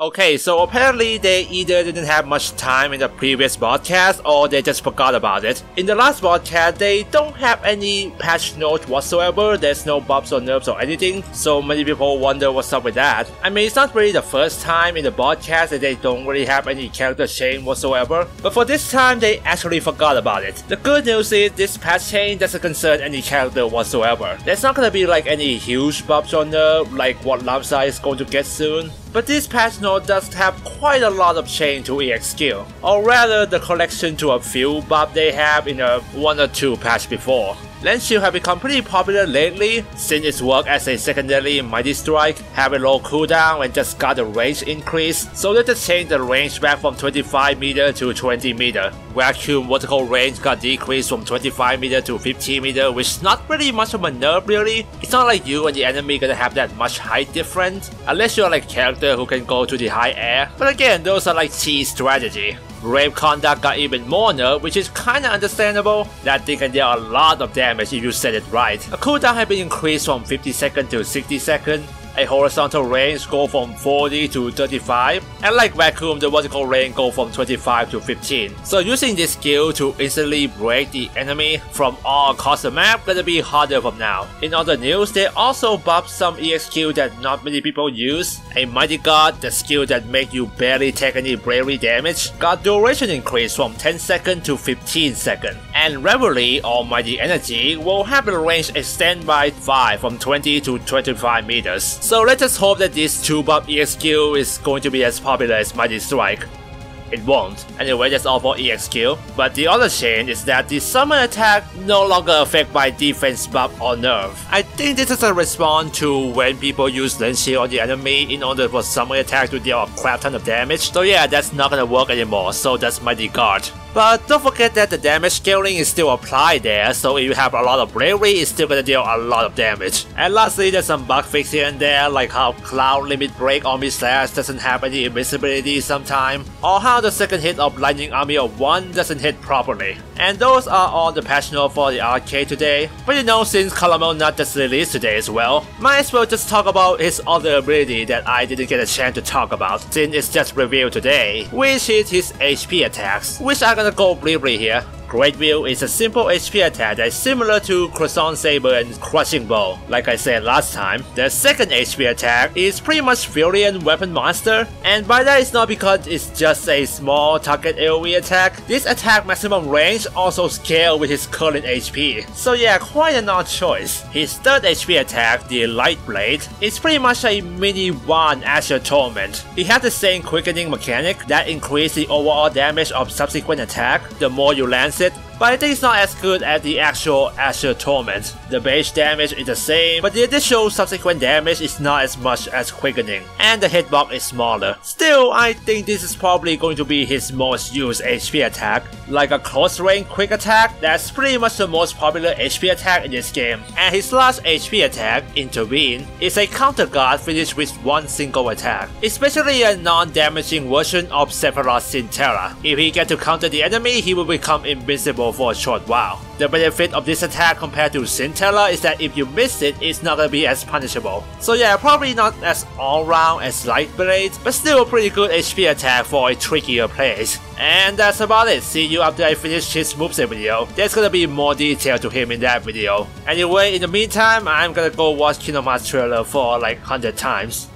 Okay, so apparently they either didn't have much time in the previous broadcast or they just forgot about it. In the last broadcast, they don't have any patch notes whatsoever, there's no buffs or nerfs or anything, so many people wonder what's up with that. I mean, it's not really the first time in the broadcast that they don't really have any character change whatsoever, but for this time they actually forgot about it. The good news is this patch change doesn't concern any character whatsoever. There's not gonna be like any huge buffs or nerfs like what Lamsa is going to get soon. But this patch note does have quite a lot of change to EX skill, or rather the collection to a few buffs they have in a 1 or 2 patch before. Rend Shield have become pretty popular lately since its work as a secondary Mighty Strike, have a low cooldown and just got the range increase, so they just changed the range back from 25 meter to 20 meter. Vacuum vertical range got decreased from 25 meter to 15 meter, which is not really much of a nerf really. It's not like you and the enemy gonna have that much height difference, unless you're like a character who can go to the high air, but again those are like cheese strategy. Brave Conduct got even more nerf, which is kinda understandable. That thing can deal a lot of damage if you set it right. A cooldown has been increased from 50 seconds to 60 seconds. A horizontal range go from 40 to 35, and like Vacuum, the vertical range go from 25 to 15. So using this skill to instantly break the enemy from all across the map gonna be harder from now. In other news, they also buffed some EX skill that not many people use. A Mighty God, the skill that make you barely take any bravery damage, got duration increased from 10 seconds to 15 seconds. And Reverie or Mighty Energy will have the range extend by 5 from 20 to 25 meters. So let's just hope that this 2 buff EX skill is going to be as popular as Mighty Strike. It won't. Anyway, that's all for EX skill. But the other change is that the summon attack no longer affected by defense buff or nerf. I think this is a response to when people use Rend Shield on the enemy in order for summon attack to deal a crap ton of damage. So yeah, that's not gonna work anymore, so that's Mighty Guard. But don't forget that the damage scaling is still applied there, so if you have a lot of bravery, it's still gonna deal a lot of damage. And lastly, there's some bug fix here and there, like how Cloud Limit Break Army Slash doesn't have any invincibility sometime, or how the second hit of Lightning Army of 1 doesn't hit properly. And those are all the patch notes for the arcade today. But you know, since Kam'lanaut just released today as well, might as well just talk about his other ability that I didn't get a chance to talk about since it's just revealed today, which is his HP attacks, which I'm gonna go briefly here. Great Wheel is a simple HP attack that is similar to Croissant Saber and Crushing Blow. Like I said last time, the second HP attack is pretty much Viridian Weapon Monster, and by that it's not because it's just a small target AoE attack. This attack maximum range also scales with his current HP, so yeah, quite an odd choice. His third HP attack, the Light Blade, is pretty much a mini 1 Azure Torment. It has the same quickening mechanic that increases the overall damage of subsequent attack the more you lance it, but I think it's not as good as the actual Azure Torment. The base damage is the same, but the additional subsequent damage is not as much as quickening, and the hitbox is smaller. Still, I think this is probably going to be his most used HP attack. Like a close range quick attack, that's pretty much the most popular HP attack in this game. And his last HP attack, Intervene, is a counter guard finished with 1 single attack, especially a non-damaging version of Sephiroth Sinterra. If he gets to counter the enemy, he will become invincible for a short while. The benefit of this attack compared to Sinterra is that if you miss it, it's not gonna be as punishable. So yeah, probably not as all-round as Light Blade, but still a pretty good HP attack for a trickier place. And that's about it. See you after I finish his moveset video. There's gonna be more detail to him in that video. Anyway, in the meantime, I'm gonna go watch Kingdom Hearts trailer for like 100 times.